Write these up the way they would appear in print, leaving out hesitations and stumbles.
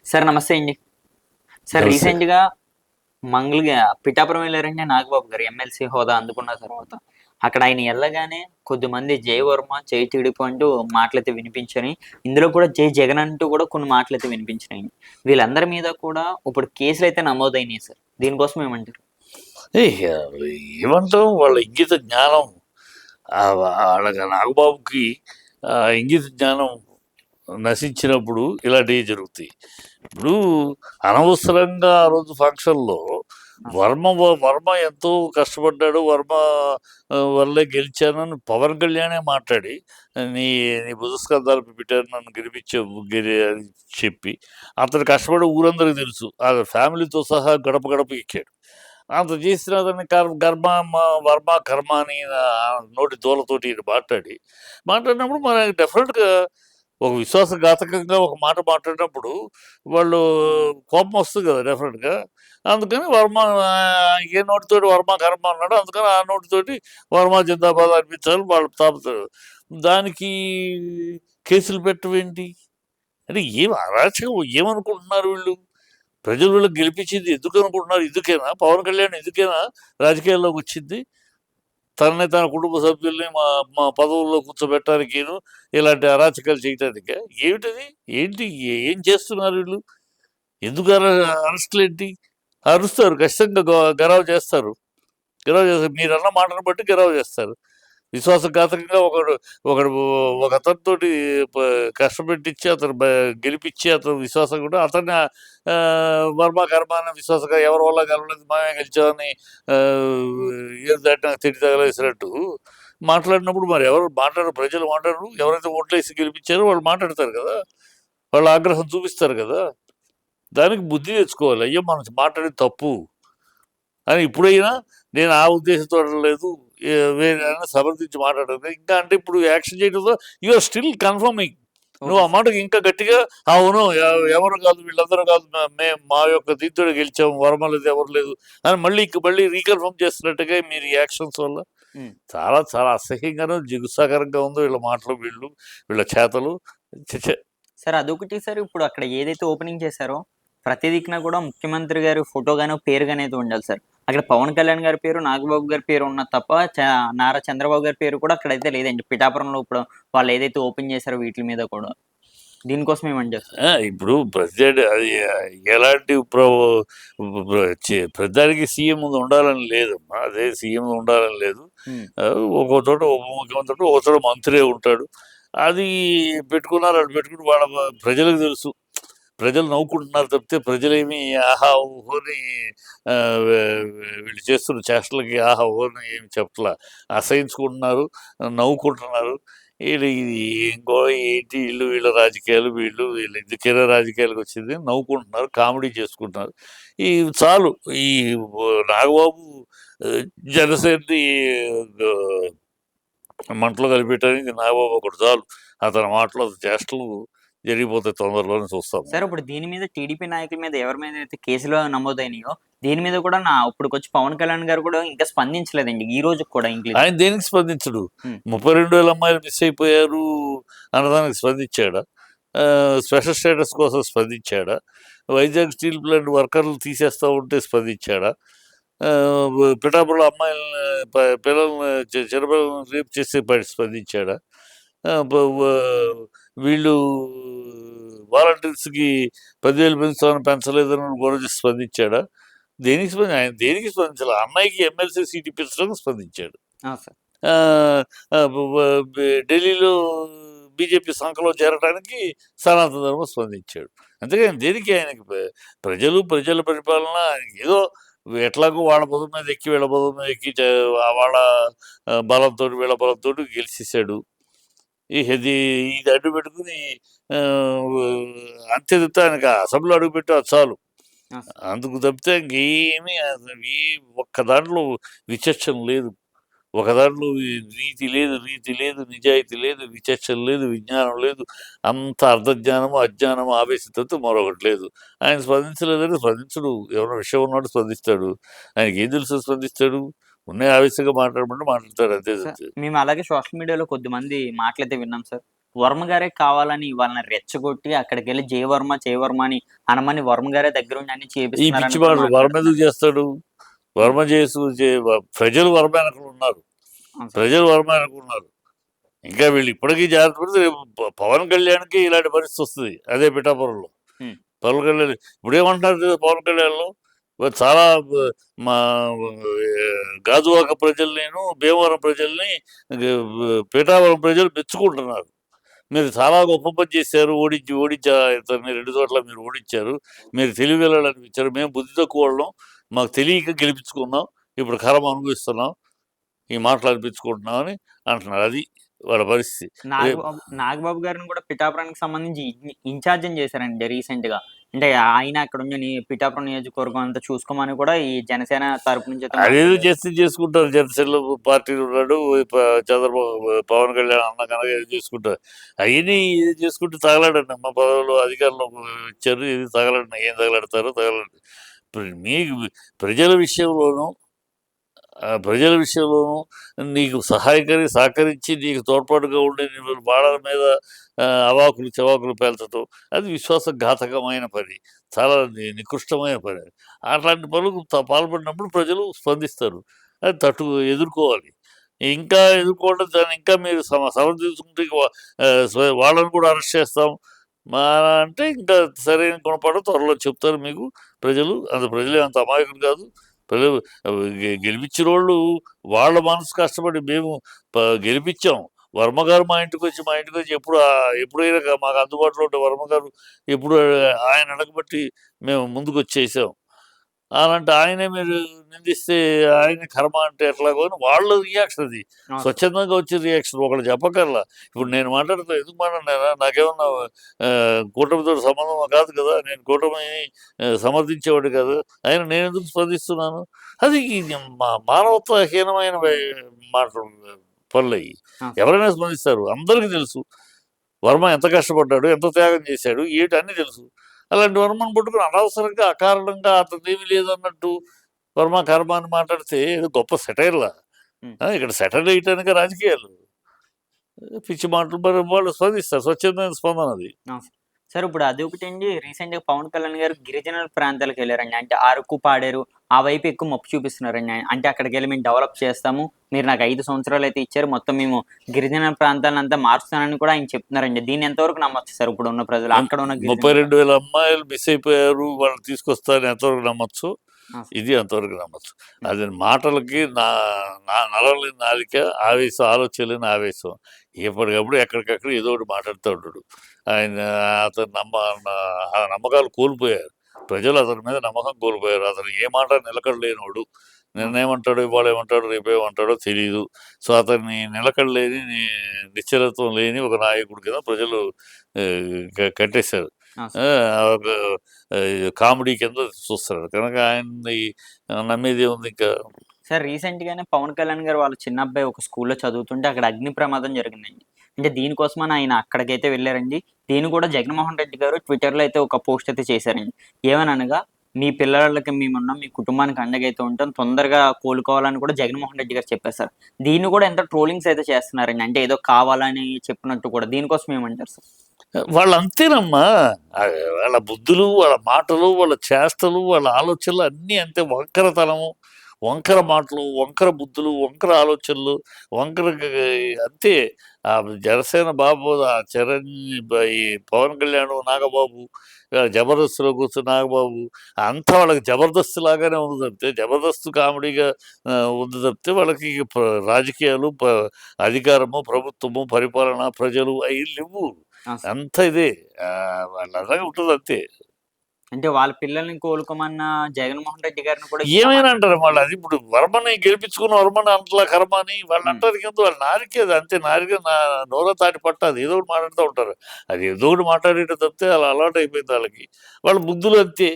Sir నమస్తే అండి. Sir నమస్తే. రీసెంట్‌గా పిఠాపురం వెళ్లారంటే నాగబాబు గారు ఎమ్మెల్సీ హోదా అందుకున్న తర్వాత. అక్కడ ఆయన ఎళ్ళగానే కొద్దిమంది 'జై వర్మ, జై టీడీపీ' అంటూ మాటలైతే వినిపించినియి. ఇందులో కూడా 'జై జగన్' అంటూ కూడా కొన్ని మాటలైతే వినిపించినియి. వీళ్ళందరి మీద కూడా ఇప్పుడు కేసులైతే నమోదయినియి సార్. దీనికోసం ఏమంటారు? ఇహ ఏమంటాం వాళ్ళ ఇంగిత జ్ఞానం వాళ్ళకి నాగబాబుకి ఇంగిత జ్ఞానం నశించినప్పుడు ఇలాంటివి జరుగుతాయి. ఇప్పుడు అనవసరంగా ఆ రోజు ఫంక్షన్‌లో ఆ! వర్మ ఎంతో కష్టపడ్డాడు. వర్మ వల్లే గెలిచానని పవన్ కళ్యాణే మాట్లాడి, నీ నీ భుజస్కంధాలపై పెట్టారు నన్ను గెలిపించావు అని చెప్పి, అతను కష్టపడి ఊరందరికి తెలుసు. ఫ్యామిలీతో సహా గడప గడప ఎక్కాడు. అంత చేసిన అతన్ని వర్మ కర్మ అని నోటి దూలతోటి ఈయన మాట్లాడినప్పుడు మన డెఫినెట్‌గా ఒక విశ్వాసఘాతకంగా ఒక మాట మాట్లాడినప్పుడు వాళ్ళు కోపం వస్తుంది కదా డెఫినెట్‌గా. అందుకని ఏ నోటితోటి వర్మ కర్మ అన్నాడో అందుకని ఆ నోటితోటి వర్మ జిందాబాద్ అనిపించాలని వాళ్ళు తాపుతారు. దానికి కేసులు పెట్టవేంటి? అంటే ఏం అరాచకం ఏమనుకుంటున్నారు వీళ్ళు? ప్రజలు వీళ్ళకి గెలిపించింది ఎందుకనుకుంటున్నారు? ఇందుకేనా? పవన్ కళ్యాణ్ ఇందుకేనా రాజకీయాల్లోకొచ్చింది? తనని, తన కుటుంబ సభ్యుల్ని మా మా పదవుల్లో కూర్చోబెట్టడానికిను, ఇలాంటి అరాచకాలు చేయటానికా? ఏమిటది? ఏంటి? ఏం చేస్తున్నారు వీళ్ళు? ఎందుకు అరెస్టులేంటి? అరుస్తారు ఖచ్చితంగా గరావు చేస్తారు. మీరన్న మాటను బట్టి గరావు చేస్తారు. విశ్వాసఘాతకంగా ఒకడు ఒకతనితోటి ప కష్టపెట్టిచ్చి అతను గెలిపిచ్చి అతను విశ్వాసం కూడా అతన్ని వర్మ కర్మ అని విశ్వాసంగా ఎవరి వల్ల గెలవలేదు మేమే గెలిచామని ఏరు దాటిన తిండి తగలేసినట్టు మాట్లాడినప్పుడు మరి ఎవరు మాట్లాడరు, ప్రజలు మాట్లాడరు. ఎవరైతే ఓట్లేసి గెలిపించారో వాళ్ళు మాట్లాడతారు కదా! వాళ్ళ ఆగ్రహం చూపిస్తారు కదా! దానికి బుద్ధి తెచ్చుకోవాలి. అయ్యో! మనం మాట్లాడేది తప్పు అని ఇప్పుడైనా నేను ఆ ఉద్దేశంతో అనలేదు. వేరే సమర్థించి మాట్లాడలేదు. ఇంకా అంటే ఇప్పుడు యాక్షన్ చేయడంతో యూ ఆర్ స్టిల్ కన్ఫర్మింగ్. నువ్వు ఓకే ఆ సార్. మాటకి ఇంకా గట్టిగా అవును ఎవరు కాదు వీళ్ళందరూ కాదు మేము మా యొక్క దీంతోనే గెలిచాము. వర్మ లేదు ఎవరు లేదు అని మళ్ళీ రీకన్ఫర్మ్ చేస్తున్నట్టుగా మీరు ఈ యాక్షన్స్ వల్ల హ్మ్. చాలా చాలా అసహ్యంగాను, జిగుత్సాకరంగా ఉంది వీళ్ళ మాటలు, వీళ్ళ చేతలు. ఛ! ఛ! సార్ అదొకటి సార్ ఇప్పుడు అక్కడ ఏదైతే ఓపెనింగ్ చేశారో, ప్రతి దిక్కున కూడా ముఖ్యమంత్రి గారి ఫోటో గాని, పేరు గాని అయితే ఉండాలి సార్. అక్కడ పవన్ కళ్యాణ్ గారి పేరు, నాగబాబు గారి పేరు ఉన్నది తప్ప నారా చంద్రబాబు గారి పేరు కూడా అక్కడైతే లేదండి. పిఠాపురంలో ఇప్పుడు వాళ్ళు ఏదైతే ఓపెన్ చేశారో వీటిల మీద కూడా. దీనికోసం ఏమంటారు సార్? ఇప్పుడు ప్రెసిడెంట్ అది ఎలాంటి ప్రతిదానికి సీఎం ఉండాలని లేదమ్మా. అదే సీఎం ఉండాలని లేదు. హ్మ్. ఒక్కో చోట ఉప ముఖ్యమంత్రి ఉంటాడు, ఒక చోట మంత్రే ఉంటాడు. అది పెట్టుకున్నారు. అది పెట్టుకుని వాళ్ళ ప్రజలకు తెలుసు. ప్రజలు నవ్వుకుంటున్నారు తప్పితే ప్రజలేమి ఆహా! ఓహో! అని వీళ్ళు చేస్తున్న చేష్టలకి ఆహా! ఓహో! అని ఏమి చెప్పట్లా. అసహించుకుంటున్నారు, నవ్వుకుంటున్నారు. ఇది ఇంకో ఏంటి వీళ్ళ రాజకీయాలు వీళ్ళు ఎందుకైనా రాజకీయాలకొచ్చింది నవ్వుకుంటున్నారు, కామెడీ చేసుకుంటున్నారు. ఈ చాలు ఈ నాగబాబు ఆహ్, జనసేనని ఆహ్, మంటలో కలిపేయటానికి నాగబాబు ఒకడు చాలు. అతని మాటలు, చేష్టలు జరిగిపోతాయి తొందరలోనే చూస్తాము. సార్ ఇప్పుడు దీని మీద టీడీపీ నాయకుల మీద ఎవరి మీద అయితే కేసులు నమోదయినాయో, దీని మీద కూడా ఇప్పటికొచ్చి పవన్ కళ్యాణ్ గారు కూడా ఇంకా స్పందించలేదండి. ఈ రోజుకి కూడా ఇంక్లూడ్. ఆయన దేనికి స్పందించడు. హ్మ్. 32,000 అమ్మాయిలు మిస్ అయిపోయారు అన్నదానికి స్పందించాడా? స్పెషల్ స్టేటస్ కోసం స్పందించాడా? వైజాగ్ స్టీల్ ప్లాంట్ వర్కర్లు తీసేస్తా ఉంటే స్పందించాడా? పిఠాపురంలో అమ్మాయిలని పిల్లల్ని చిన్నపిల్లల్ని రేప్ చేస్తే స్పందించాడా? ఆహ్, బ వ వీళ్ళు వాలంటీర్స్‌కి 10,000 పెంచుతామని పెంచలేదని గురించి స్పందించాడా? ఆయన దేనికి స్పందించలా. అమ్మాయికి ఎమ్మెల్సీ సీట్ ఇప్పించడానికి స్పందించాడు. ఆ! సార్. ఆహ్, ఆహ్, బ బ బె ఢిల్లీలో బీజేపీ సంఖలో చేరడానికి సనాతన ధర్మ స్పందించాడు. అంతేగాని దేనికి ఆయనకి ప్రజల పరిపాలన ఏదో ఎట్లాగో వాళ్ళ భుజం మీద ఎక్కి, వీళ్ళ భుజం మీద ఎక్కి వాళ్ళ బలంతోటి, వీళ్ళ బలంతోటి గెలిచేసాడు. ఇది ఇది అడ్డు పెట్టుకొని ఆహ్, అంత్యదిత్తే ఆయనకి అసెంబ్లీలో అడుగుపెట్టే అది చాలు. ఆ! సార్. అందుకు తప్పితే ఇంకేమీ అసలు ఒక్క దాంట్లో విచక్షణ లేదు. ఒక దాంట్లో ఈ రీతి లేదు, నిజాయితీ లేదు, విచక్షణ లేదు, విజ్ఞానం లేదు. అంత అర్ధజ్ఞానము, అజ్ఞానము, ఆవేశం తప్పితే మరొకటి లేదు. ఆయన స్పందించలేదంటే స్పందించడు. ఎవరైనా విషయం ఉన్నవాడు స్పందిస్తాడు. ఆయనకేం తెలుసు స్పందిస్తాడు? ఆవేశంగా మాట్లాడమంటే మాట్లాడతాడు అంతే సార్ తప్పితే. మేము అలాగే సోషల్ మీడియాలో కొద్దిమంది మాటలైతే విన్నాం సార్. వర్మ గారే కావాలని వాళ్ళని రెచ్చగొట్టి అక్కడికెళ్ళి జయవర్మ అని అనమని వర్మ గారే దగ్గరుండి అన్ని ఈ పిచ్చి చేపిస్తున్నారని కూడా మాటలు వర్మ ఎందుకు మాట్లాడుతున్నారు. చేస్తాడు? వర్మ ప్రజలు వర్మ వెనకలున్నారు. అవును సార్. ప్రజలు వర్మ వెనకలున్నారు. ఇంకా వీళ్ళు ఇప్పటికీ జాగ్రత్త పడితే రేపు పవన్ కళ్యాణ్‌కి ఇలాంటి పరిస్థితి వస్తది. అదే పిఠాపురంలో. హ్మ్. పవన్ కళ్యాణ్ ఇప్పుడేమంటున్నారు పవన్ కళ్యాణ్‌లో చాలా మా గాజువాక ప్రజల్నిను, భీమవరం ప్రజల్ని పిఠాపురం ప్రజలు మెచ్చుకుంటున్నారు. మీరు చాలా గొప్ప పని చేశారు. ఓడించా ఇతన్ని 2 చోట్ల మీరు ఓడించారు. మీరు తెలివిగల్లోళ్ళు అనిపించారు. మేము బుద్ధి తక్కువోళ్ళం. మాకు తెలియక గెలిపించుకున్నాం. ఇప్పుడు కర్మ అనుభవిస్తున్నాం. ఈ మాటలు అనిపించుకుంటున్నాం అని అంటున్నారు. అది వాళ్ళ పరిస్థితి. రేపు నాగబాబు గారిని కూడా పిఠాపురానికి సంబంధించి ఇన్ఛార్జిని చేశారండి రీసెంట్‌గా. అంటే ఆయన అక్కడున్న పిఠాపురం నియోజకవర్గం అంతా చూసుకోమని కూడా ఈ జనసేన తరపు నుంచి అయితే అదేదో మాట్లాడారు. చేస్తే చేసుకుంటారు. జనసేనలో పార్టీలు ఉన్నాడు. చంద్రబాబు, పవన్ కళ్యాణ్ అన్న కనుక ఏదో చేసుకుంటారు. అయన్నీ చేసుకుంటే తగలడండి. అమ్మ పదవులు అధికారంలో ఇచ్చారు. ఇది తగలడండి. ఏం తగలడతారో తగలడండి. ఇప్పుడు మీకు ప్రజల విషయంలోనూ నీకు సహకరించి నీకు తోడ్పాటుగా ఉండే వాళ్ళ మీద అవాకులు చవాకులు పేల్చడం అది విశ్వాసఘాతకమైన పని. చాలా నికృష్టమైన పని. అట్లాంటి పనులకు పాల్పడినప్పుడు ప్రజలు స్పందిస్తారు. అది ఎదుర్కోవాలి. ఇంకా ఎదుర్కోవడం దాన్ని ఇంకా మీరు సమర్థించుకుంటే వాళ్ళని కూడా అరెస్ట్ చేస్తాం. మా అంటే ఇంకా సరైన గుణపాఠం త్వరలో చెప్తారు మీకు ప్రజలు. ప్రజలే అంత అమాయకులు కాదు. ప్రజలు గెలిపించినోళ్ళు వాళ్ళ మనసు కష్టపడి మేము గెలిపించాం. వర్మ గారు మా ఇంటికొచ్చి ఎప్పుడైనా మాకు అందుబాటులో ఉండే వర్మ గారు ఎప్పుడు ఆయన అడగబట్టి మేము ముందుకొచ్చేసాం. అలాంటి ఆయనే మీరు నిందిస్తే ఆయన కర్మ అంటే ఎట్లాగో అని వాళ్ళ రియాక్షన్ అది. అవును సార్. స్వచ్ఛందంగా వచ్చే రియాక్షన్. ఒకళ్ళు చెప్పకల్లా. ఇప్పుడు నేను మాట్లాడుతా ఎందుకు మాట్లాడినానా? నాకేమన్నా కూటమితో సంబంధం కాదు కదా! నేను కూటమిని సమర్థించేవాడిని కాదు. అయినా నేనెందుకు స్పందిస్తున్నాను? అది మానవత్వహీనమైన మాటలు పనులయ్యి. ఆ! ఎవరైనా స్పందిస్తారు. అందరికీ తెలుసు. వర్మ ఎంత కష్టపడ్డాడు, ఎంత త్యాగం చేశాడు, ఏటి అన్నీ తెలుసు. అలాంటి వర్మను పట్టుకొని అనవసరంగా, అకారణంగా అతనిదేమీ లేదన్నట్టు కర్మ అని మాట్లాడితే ఏదో గొప్ప సెటైర్‌లా? హ్మ్. ఇక్కడ సెటైర్‌లు ఎయటానికా రాజకీయాలు? పిచ్చి మాటలు మరి వాళ్ళు స్పందిస్తారు. స్వచ్ఛందమైన స్పందన అది. ఆ! సార్ ఇప్పుడు అదొకటండి రీసెంట్‌గా పవన్ కళ్యాణ్ గారు గిరిజనుల ప్రాంతాలకెళ్లారండి. అంటే అరకు, పాడేరు ఆ వైపు ఎక్కువ మొప్పు చూపిస్తున్నారండి. అంటే అక్కడికెళ్ళి మేము డెవలప్ చేస్తాము. మీరు నాకు 5 సంవత్సరాలైతే ఇచ్చారు. మొత్తం మేము గిరిజన ప్రాంతాలనంతా మారుస్తానని కూడా ఆయన చెప్తున్నారండి. దీన్ని ఎంతవరకు నమ్మొచ్చు సార్ ఇప్పుడున్న ప్రజలు? అక్కడ ఉన్న గిరిజనులు? 32,000 అమ్మాయిలు మిస్ అయిపోయారు. వాళ్ళని తీసుకొస్తారని ఎంతవరకు నమ్మొచ్చు? ఆ! సార్. ఇది అంతవరకు నమ్మొచ్చు. హ్మ్. అది మాటలకి నా నా నరలేని నాలిక, ఆలోచన లేని ఆవేశం. ఎప్పటికప్పుడు ఎక్కడికక్కడ ఏదో ఒకటి మాట్లాడుతూ ఉంటాడు. ఆయన అతను ఆ నమ్మకాలు కోల్పోయారు. ప్రజలు అతని మీద నమ్మకం కోల్పోయారు. అతను ఏ మాట నిలకడలేనోడు. ఆ! నిన్నేమంటాడో, ఇవాళేమంటాడో, రేపేమంటాడో తెలీదు. సో, అతన్ని నిలకడలేని, నిశ్చలత్వం లేని ఒక నాయకుడి కింద ప్రజలు కట్టేశారు. ఆ! ఆ! సార్. ఒక కామెడీ కింద చూస్తారు. కనుక ఆయన్ని నమ్మేదేముంది ఇంకా. సార్ రీసెంట్‌గానే పవన్ కళ్యాణ్ గారు వాళ్ళ చిన్నబ్బాయి ఒక స్కూల్‌లో చదువుతుంటే అక్కడ అగ్ని ప్రమాదం జరిగిందండి. అంటే దీనికోసమని ఆయన అక్కడికైతే వెళ్లారండి. దీన్ని కూడా జగన్మోహన్ రెడ్డి గారు ట్విట్టర్‌లో అయితే ఒక పోస్ట్ అయితే చేశారండి. ఏమననగా మీ పిల్లలకి మేమున్నాం. మీ కుటుంబానికి అండగా అయితే ఉంటాం. తొందరగా కోలుకోవాలని కూడా జగన్మోహన్ రెడ్డి గారు చెప్పారు సార్. దీన్ని కూడా ఎంత ట్రోలింగ్స్ అయితే చేస్తున్నారండి. అంటే ఏదో కావాలని చెప్పినట్టు కూడా. దీనికోసం ఏమంటారు సార్? వాళ్ళంతేనమ్మా. వాళ్ళ బుద్ధులు, వాళ్ళ మాటలు, వాళ్ళ చేష్టలు, వాళ్ళ ఆలోచనలు అన్నీ అంతే వంకరతనము, వంకర మాటలు, వంకర బుద్ధులు, వంకర ఆలోచనలు, వంకర అంతే. జనసేన బాబు, ఈ పవన్ కళ్యాణ్, నాగబాబు, జబర్దస్త్‌లో కూర్చున్న నాగబాబు అంతా వాళ్ళకి జబర్దస్త్ లాగానే ఉంది తప్పితే, జబర్దస్త్ కామెడీగా ఉంది తప్పితే వాళ్ళకి ఇక రాజకీయాలు, అధికారము, ప్రభుత్వము, పరిపాలన, ప్రజలు అయి లెవ్వు. ఆ! సార్. అంతా ఇదే. వాళ్ళలాగే ఉంటదంతే. అంటే వాళ్ళ పిల్లల్ని కోలుకోమన్న జగన్మోహన్ రెడ్డి గారిని కూడా ఇంకా ఏమైనా అంటారు మాట్లాడుతున్నారు. వాళ్ళు. అది ఇప్పుడు వర్మని గెలిపించుకున్న వర్మని అంటలా కర్మ అని వాళ్ళు హ్మ్. అంటారు కింద వాళ్ళు నారికేది అంతే. నారిక నోర తాటి పట్టదు. ఏదో ఒకటి మాట్లాడుతూ ఉంటారు. అది ఏదో ఒకటి మాట్లాడేయడం తప్పితే అలా అలవాటు అయిపోయింది వాళ్ళకి. వాళ్ళ బుద్ధులు అంతే.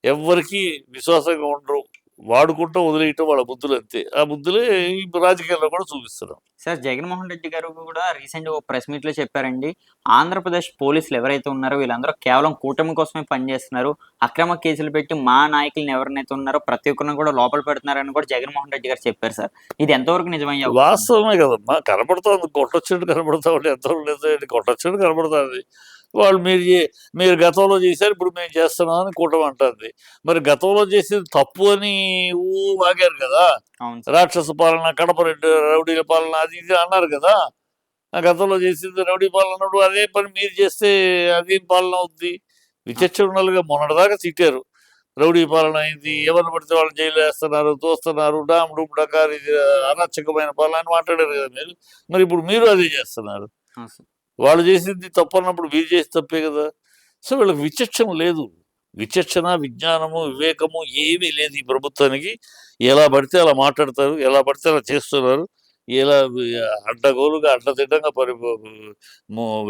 ఎవ్వరికీ విశ్వాసంగా ఉండరు. వాడుకుంటూ వదిలేయటం వాళ్ళ బుద్ధులు అంతే. ఆ బుద్ధులే ఈ రాజకీయాల్లో కూడా చూపిస్తున్నాం. సార్ జగన్మోహన్ రెడ్డి గారు కూడా రీసెంట్‌గా ఒక ప్రెస్ మీట్‌లో చెప్పారండి. ఆంధ్రప్రదేశ్ పోలీసులు ఎవరైతే ఉన్నారో వీళ్ళందరూ కేవలం కూటమి కోసమే పనిచేస్తున్నారు. అక్రమ కేసులు పెట్టి మా నాయకుల్ని ఎవరినైతే ఉన్నారో ప్రతి ఒక్కరిని కూడా లోపల పెడుతున్నారని కూడా జగన్మోహన్ రెడ్డి గారు చెప్పారు సార్. ఇది ఎంతవరకు నిజమయ్యే అవకాశం ఉంది? వాస్తవమే కదమ్మా! కనపడుతోంది. కొట్టొచ్చినట్టు కనపడతా ఉంటే ఎంతవరకు నిజమేంటి? కొట్టొచ్చినట్టు కనపడతాంది. వాళ్ళు మీరు గతంలో చేశారు, ఇప్పుడు మేము చేస్తున్నాం అని కూటమి అంటాంది. మరి గతంలో చేసింది తప్పు అని వాగారు కదా! అవును సార్. రాక్షస పాలన, కడప రెడ్డి రౌడీల పాలన అది ఇది అన్నారు కదా! ఆ గతంలో చేసింది రౌడీ పాలన అన్నప్పుడు అదే పని మీరు చేస్తే అదేం పాలన అవుద్ది? విచక్షణలుగా మొన్నటిదాకా తిట్టారు. రౌడీ పాలన అయింది. ఎవరిని పడితే వాళ్ళని జైల్లో ఏస్తున్నారు, తోస్తున్నారు, డామ్ డూమ్ డకార్ ఇది అరాచకమైన పాలన అని మాట్లాడారు కదా మీరు. మరి ఇప్పుడు మీరు అదే చేస్తున్నారు. అవును సార్. వాళ్ళు చేసింది తప్పన్నప్పుడు మీరు చేసి తప్పే కదా! సో, వీళ్ళకి విచక్షణ లేదు. విచక్షణ, విజ్ఞానము, వివేకము ఏమీ లేదు ఈ ప్రభుత్వానికి. ఎలా పడితే అలా మాట్లాడతారు. ఎలా పడితే అలా చేస్తున్నారు. ఎలా అడ్డగోలుగా, అడ్డదిడ్డంగా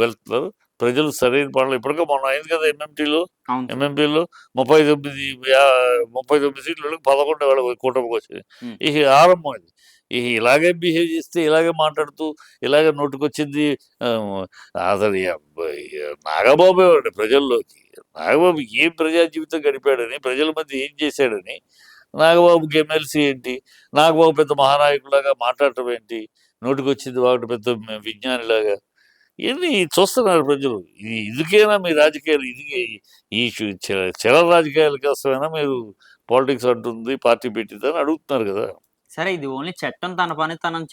వెళ్తున్నారు. ప్రజలు సరైన పాలన ఇప్పటికే మొన్న అయింది కదా అవును సార్. ఎంఎంపీలో 39 39 సీట్లకి 11 వాళ్ళకి కూటమికొచ్చినాయి. హ్మ్. ఇక ఆరంభం ఇది. ఇక ఇలాగే బిహేవ్ చేస్తే, ఇలాగే మాట్లాడుతూ, ఇలాగే నోటికొచ్చింది ఆహ్, అసలు నాగబాబు ఎవరండి ప్రజల్లోకి? నాగబాబు ఏం ప్రజా జీవితం గడిపాడని, ప్రజల మధ్య ఏం చేశాడని, నాగబాబుకి ఎమ్మెల్సీ ఏంటి? నాగబాబు పెద్ద మహానాయకుడిలాగా మాట్లాడటం ఏంటి? నోటికొచ్చింది వాగటం పెద్ద విజ్ఞానిలాగా. ఇయన్నీ చూస్తున్నారు ప్రజలు. ఇదికేనా మీ రాజకీయాలు? ఈ చిల్లర రాజకీయాల కోసమేనా మీరు పాలిటిక్స్ అంటుంది, పార్టీ పెట్టిందని అడుగుతున్నారు గదా! సరే ఇది ఓన్లీ చట్టం తన పని తనం